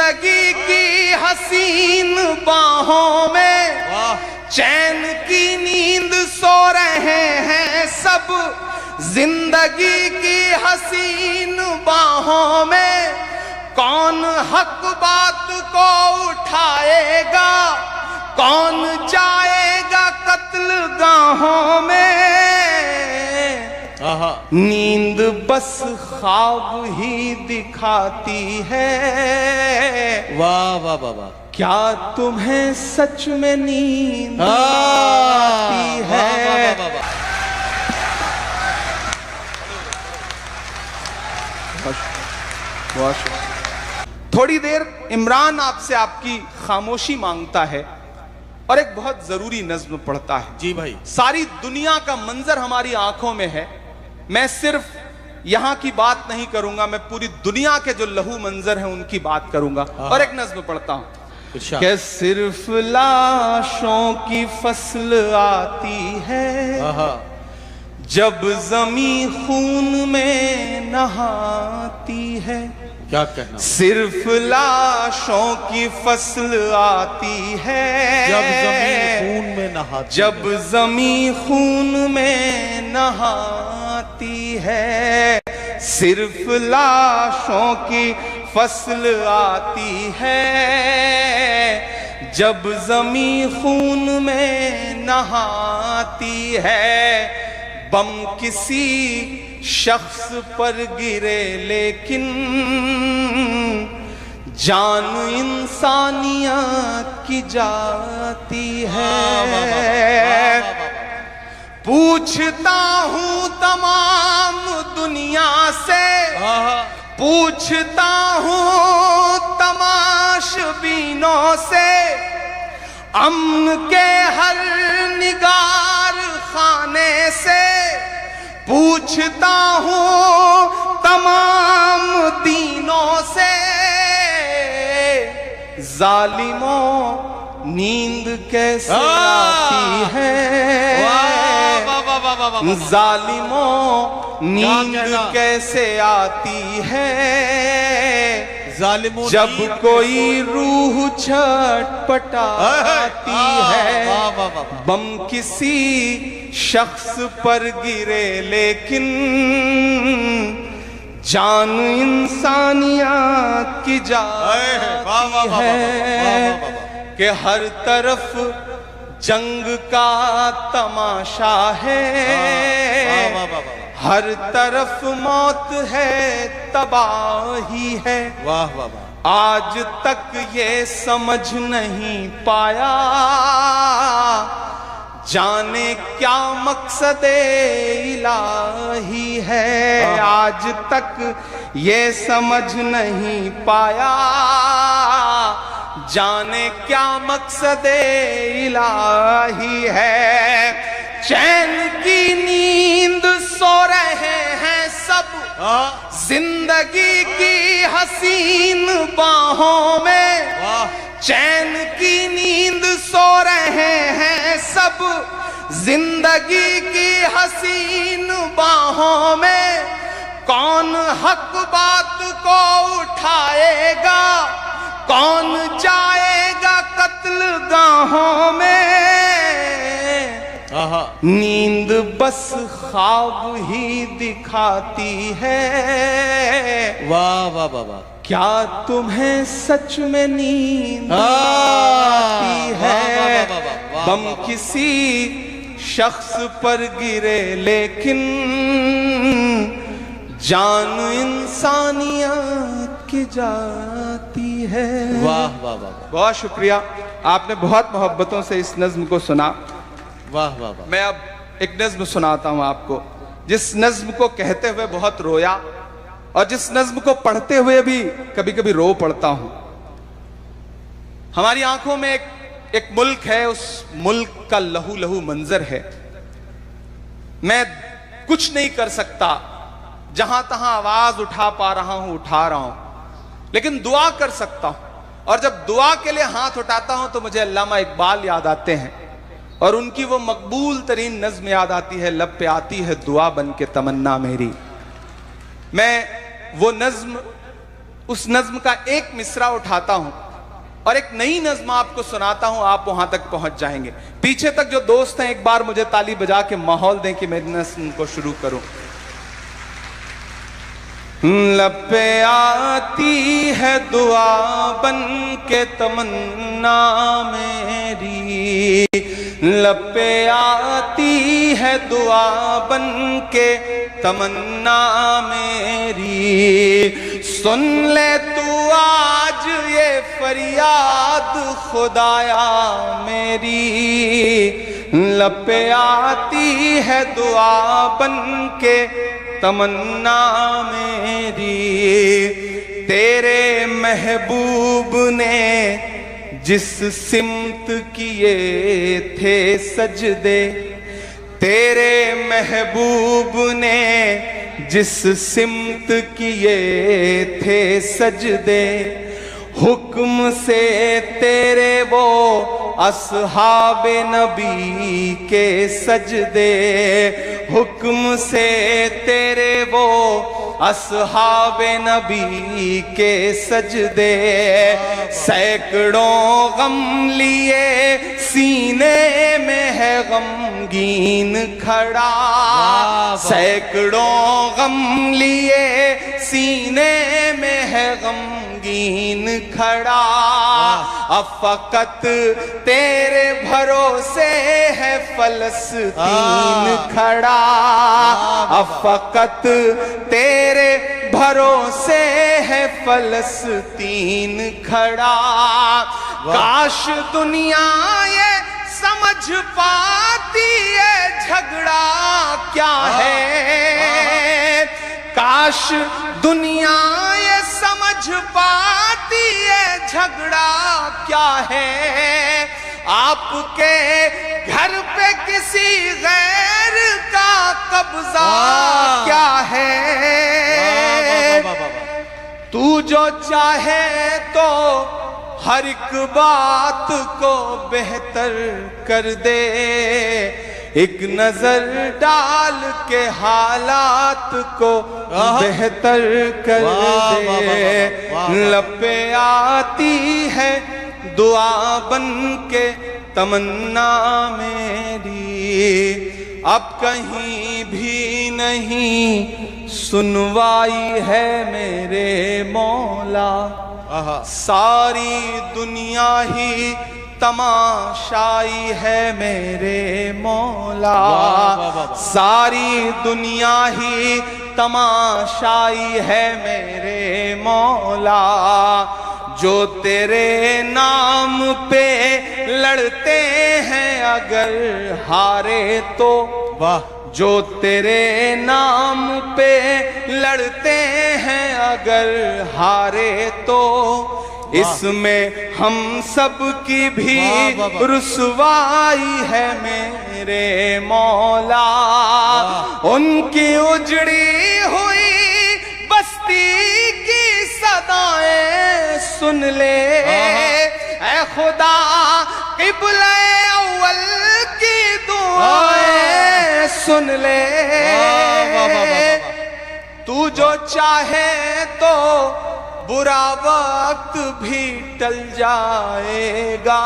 जिंदगी की हसीन बाहों में चैन की नींद सो रहे हैं सब। जिंदगी की हसीन बाहों में कौन हक बात को उठाएगा, कौन जाएगा कत्ल गाहों में। नींद बस ख्वाब ही दिखाती है। वाह वाह वाह वाह, क्या तुम्हें सच में नींद आती है? वाह, वाह, वाह, वाह। थोड़ी देर इमरान आपसे आपकी खामोशी मांगता है और एक बहुत जरूरी नज्म पढ़ता है। जी भाई। सारी दुनिया का मंजर हमारी आंखों में है। मैं सिर्फ यहां की बात नहीं करूंगा, मैं पूरी दुनिया के जो लहू मंजर हैं उनकी बात करूंगा। और एक नज्म पढ़ता हूं कि सिर्फ लाशों की फसल आती है जब जमी खून में नहाती है। क्या कहना? सिर्फ लाशों की फसल आती है जब जमी खून में नहाती, जब जमी खून में नहाती है। सिर्फ लाशों की फसल आती है जब जमी खून में नहाती है। बम किसी शख्स पर गिरे लेकिन जान इंसानियत की जाती है। पूछता हूँ तमाम दुनिया से, पूछता हूँ तमाशबीनों से, अमन के हर निगार खाने से। पूछता हूँ तमाम दीनों से, जालिमों नींद कैसे आती है? जालिमों नींद कैसे आती है? जालिमों जब कोई रूह छटपटाती है। बम किसी शख्स पर गिरे लेकिन जान इंसानियत की जाती है। कि हर तरफ जंग का तमाशा है, हर तरफ मौत है, तबाही है। वाह वाह वाह। आज तक ये समझ नहीं पाया जाने क्या मकसद इलाही है। आज तक ये समझ नहीं पाया जाने क्या मकसद इलाही है। चैन की नींद सो रहे हैं सब। जिंदगी की हसीन बाहों में चैन की नींद सो रहे हैं सब। जिंदगी की हसीन बाहों में कौन हक बात को उठाएगा, कौन जाएगा कत्ल गाहों में। नींद बस ख्वाब ही दिखाती है। वाह वाह वाह वाह। क्या तुम्हें सच में नींद आती है? बम किसी शख्स पर गिरे लेकिन जान इंसानियत की जाती है। वाह वाह वाह। बहुत शुक्रिया, आपने बहुत मोहब्बतों से इस नज्म को सुना। वाह वाह वाह। मैं अब एक नज्म सुनाता हूं आपको, जिस नज्म को कहते हुए बहुत रोया और जिस नज्म को पढ़ते हुए भी कभी कभी रो पड़ता हूं। हमारी आंखों में एक मुल्क है, उस मुल्क का लहू लहू मंजर है। मैं कुछ नहीं कर सकता, जहां तहां आवाज उठा पा रहा हूं उठा रहा हूं, लेकिन दुआ कर सकता हूं। और जब दुआ के लिए हाथ उठाता हूं तो मुझे अल्लामा इकबाल याद आते हैं और उनकी वो मकबूल तरीन नज्म याद आती है, लब पे आती है दुआ बन के तमन्ना मेरी। मैं वो नज्म उस नज्म का एक मिसरा उठाता हूं और एक नई नज्म आपको सुनाता हूं, आप वहां तक पहुंच जाएंगे। पीछे तक जो दोस्त हैं एक बार मुझे ताली बजा के माहौल दें कि मैं नज्म को शुरू करूं। लब पे आती है दुआ बन के तमन्ना मेरी, लब पे आती है दुआ बन के तमन्ना मेरी, सुन ले तू आज ये फरियाद खुदाया मेरी, लब पे आती है दुआ बन के तमन्ना मेरी, तेरे महबूब ने जिस सिमत किए थे सजदे, तेरे महबूब ने जिस सिमत किए थे सजदे, हुक्म से तेरे वो अस्हाबे नबी के सजदे, हुक्म से तेरे वो अस्हाबे नबी के सजदे, सैकड़ों गम लिए सीने में है गमगीन खड़ा, सैकड़ों गम लिए सीने में है गमगीन खड़ा, अब फकत तेरे भरोसे है फलस्तीन खड़ा, अब फकत तेरे भरोसे है फलस्तीन खड़ा, काश दुनिया ये समझ पाती है झगड़ा क्या है, काश दुनिया ये समझ पाती है झगड़ा क्या है, आपके घर पे किसी गैर का कब्जा क्या है, तू जो चाहे तो हर एक बात को बेहतर कर दे, एक नजर डाल के हालात को बेहतर कर दे, लब पे आती है दुआ बन के तमन्ना मेरी, अब कहीं भी नहीं सुनवाई है मेरे मौला, सारी दुनिया ही तमाशाई है मेरे मौला, सारी दुनिया ही तमाशाई है मेरे मौला, जो तेरे नाम पे लड़ते हैं अगर हारे तो, वाह, जो तेरे नाम पे लड़ते हैं अगर हारे तो, इसमें हम सब की भी रुसवाई है मेरे मौला, उनकी उजड़ी हुई बस्ती की सदाएं सुन ले ऐ खुदा, क़िबला अव्वल की दुआएं सुन ले, तू जो चाहे तो बुरा वक्त भी टल जाएगा,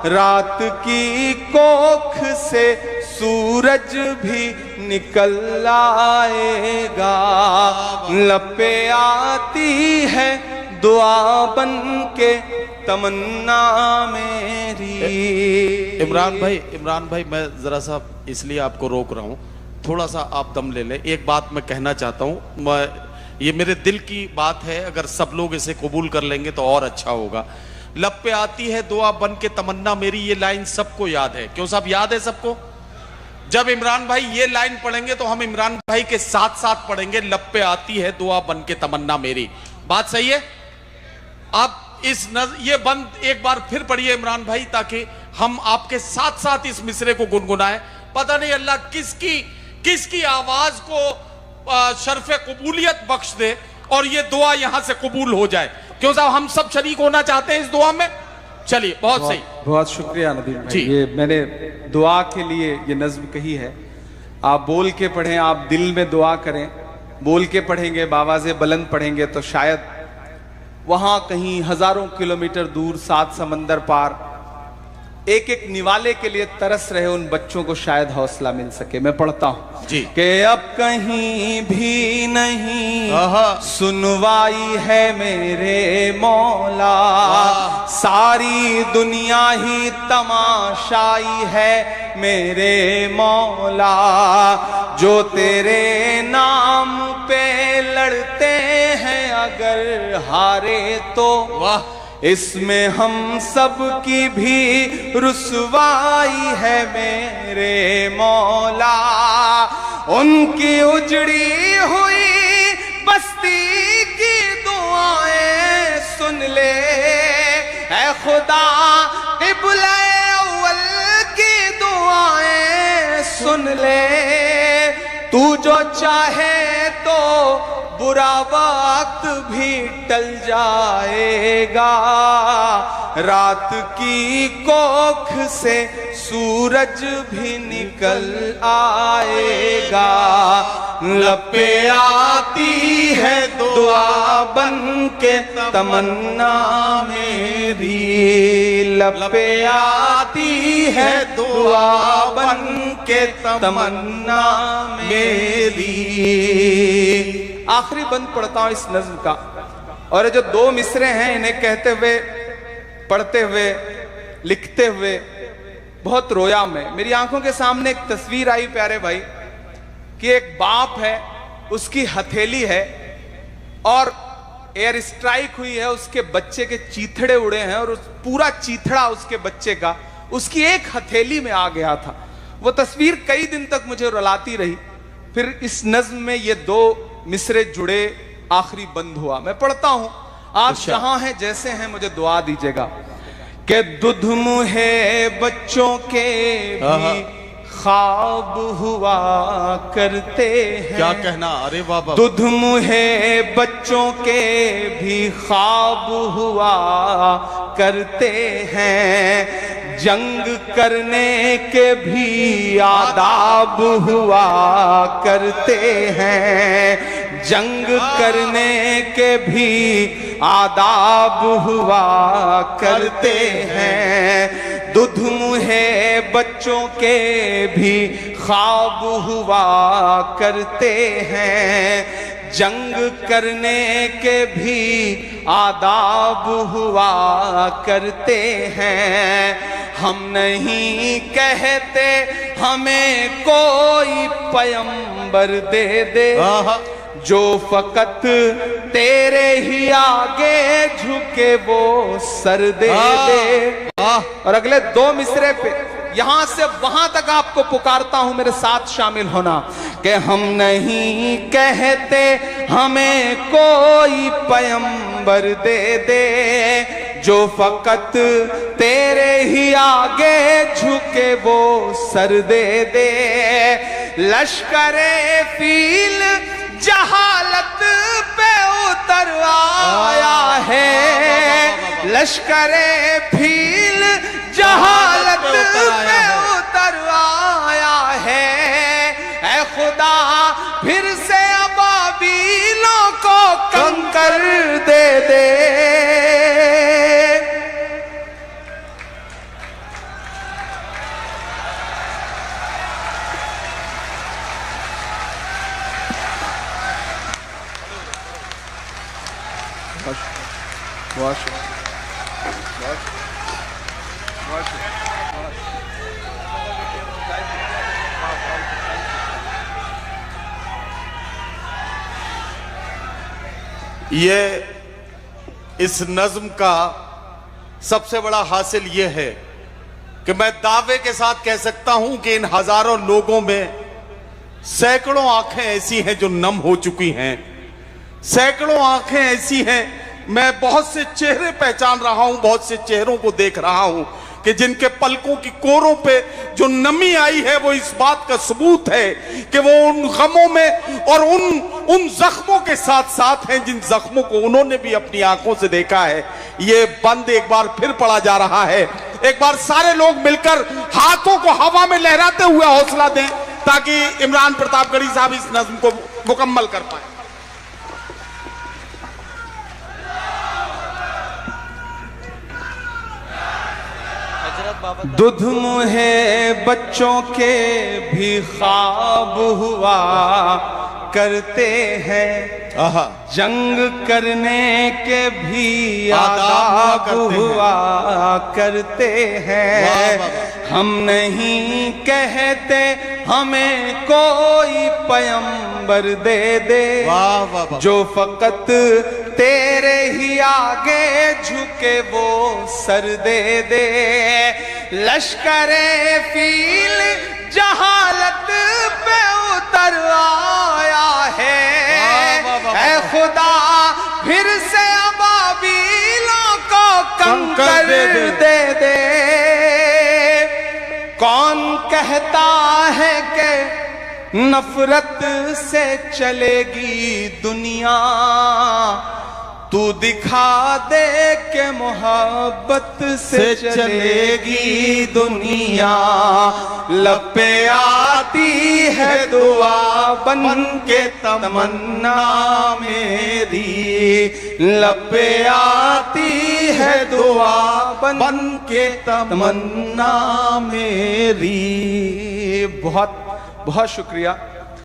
रात की कोख से सूरज भी निकल आएगा, लब पे आती है दुआ बन के तमन्ना मेरी। इमरान भाई मैं जरा सा इसलिए आपको रोक रहा हूँ, थोड़ा सा आप दम ले लें। एक बात मैं कहना चाहता हूँ, ये मेरे दिल की बात है, अगर सब लोग इसे कबूल कर लेंगे तो और अच्छा होगा। लब पे आती है दुआ बन के तमन्ना मेरी, ये लाइन सबको याद है। क्यों साहब, याद है सबको? जब इमरान भाई ये लाइन पढ़ेंगे तो हम इमरान भाई के साथ साथ पढ़ेंगे, लब पे आती है दुआ बन के तमन्ना मेरी। बात सही है? आप ये बंद एक बार फिर पढ़िए इमरान भाई, ताकि हम आपके साथ साथ इस मिसरे को गुनगुनाएं। पता नहीं अल्लाह किसकी आवाज को शर्फ कबूलियत बख्श दे और ये दुआ यहां से कबूल हो जाए। क्यों साहब, हम सब शरीक होना चाहते हैं इस दुआ में। चलिए, बहुत सही, बहुत शुक्रिया नदीम भाई। ये मैंने दुआ के लिए ये नज्म कही है, आप बोल के पढ़ें, आप दिल में दुआ करें। बोल के पढ़ेंगे, बावाज़े बुलंद पढ़ेंगे तो शायद वहां कहीं हजारों किलोमीटर दूर, 7 समंदर पार, एक एक निवाले के लिए तरस रहे उन बच्चों को शायद हौसला मिल सके। मैं पढ़ता हूं जी कि अब कहीं भी नहीं सुनवाई है मेरे मौला, सारी दुनिया ही तमाशाई है मेरे मौला, जो तेरे नाम पे लड़ते हैं अगर हारे तो वाह, इसमें हम सब की भी रुसवाई है मेरे मौला, उनकी उजड़ी हुई बस्ती की दुआएं सुन ले ऐ खुदा, क़िबला अव्वल की दुआएं सुन ले, तू जो चाहे तो बुरा वक्त भी टल जाएगा, रात की कोख से सूरज भी निकल आएगा, लपे आती है दुआ बन के तमन्ना मेरी, लपे आती है दुआ बन के तमन्ना मेरी। आखिरी बंद पढ़ता हूं इस नज्म का, और ये जो 2 मिसरे हैं इन्हें कहते हुए, पढ़ते हुए, लिखते हुए बहुत रोया मैं। मेरी आंखों के सामने एक तस्वीर आई प्यारे भाई कि एक बाप है, उसकी हथेली है और एयर स्ट्राइक हुई है, उसके बच्चे के चीथड़े उड़े हैं और उस पूरा चीथड़ा उसके बच्चे का उसकी एक हथेली में आ गया था। वो तस्वीर कई दिन तक मुझे रुलाती रही। फिर इस नज्म में ये 2 मिसरे जुड़े, आखिरी बंद हुआ। मैं पढ़ता हूं, आप जहां हैं जैसे हैं मुझे दुआ दीजिएगा कि दुध मुहे बच्चों के भी ख्वाब हुआ करते हैं। क्या कहना, अरे बाबा, दुध मुहे बच्चों के भी ख्वाब हुआ करते हैं, जंग करने के भी आदाब हुआ करते हैं, जंग करने के भी आदाब हुआ करते हैं, दुध मुहे बच्चों के भी ख्वाब हुआ करते हैं, जंग करने के भी आदाब हुआ करते हैं। हम नहीं कहते हमें कोई पैगंबर दे दे, जो फकत तेरे ही आगे झुके वो सर दे दे। और अगले 2 मिसरे पे यहां से वहां तक आपको पुकारता हूं, मेरे साथ शामिल होना कि हम नहीं कहते हमें कोई पैगंबर दे दे, जो फकत तेरे ही आगे झुके वो सर दे दे। लश्करे फील जहालत पे उतर आया है, लश्करे फील जहालत पे उतर आया है, ऐ खुदा फिर से अबाबीलों को कंकर दे दे। ये इस नज्म का सबसे बड़ा हासिल ये है कि मैं दावे के साथ कह सकता हूं कि इन हजारों लोगों में सैकड़ों आंखें ऐसी हैं जो नम हो चुकी हैं, सैकड़ों आंखें ऐसी हैं, मैं बहुत से चेहरे पहचान रहा हूं, बहुत से चेहरों को देख रहा हूं कि जिनके पलकों की कोरों पे जो नमी आई है वो इस बात का सबूत है कि वो उन गमों में और उन जख्मों के साथ साथ हैं जिन जख्मों को उन्होंने भी अपनी आंखों से देखा है। ये बंद एक बार फिर पढ़ा जा रहा है। एक बार सारे लोग मिलकर हाथों को हवा में लहराते हुए हौसला दें ताकि इमरान प्रतापगढ़ी साहब इस नज्म को मुकम्मल कर पाए। दुध मुहे बच्चों के भी ख्वाब हुआ करते हैं, जंग करने के भी आदाब हुआ करते हैं। हम नहीं कहते हमें कोई पैगंबर दे दे, जो फकत तेरे ही आगे झुके वो सर दे दे। लश्करे फील जहालत पे उतर आया है, ऐ खुदा फिर से अबाबीलों को कंकर दे दे। कौन कहता है कि नफरत से चलेगी दुनिया, तू दिखा दे के मोहब्बत से चलेगी दुनिया। लब पे आती है दुआ बन के तमन्ना मेरी, लब पे आती है दुआ बन के तमन्ना मेरी। बहुत बहुत शुक्रिया।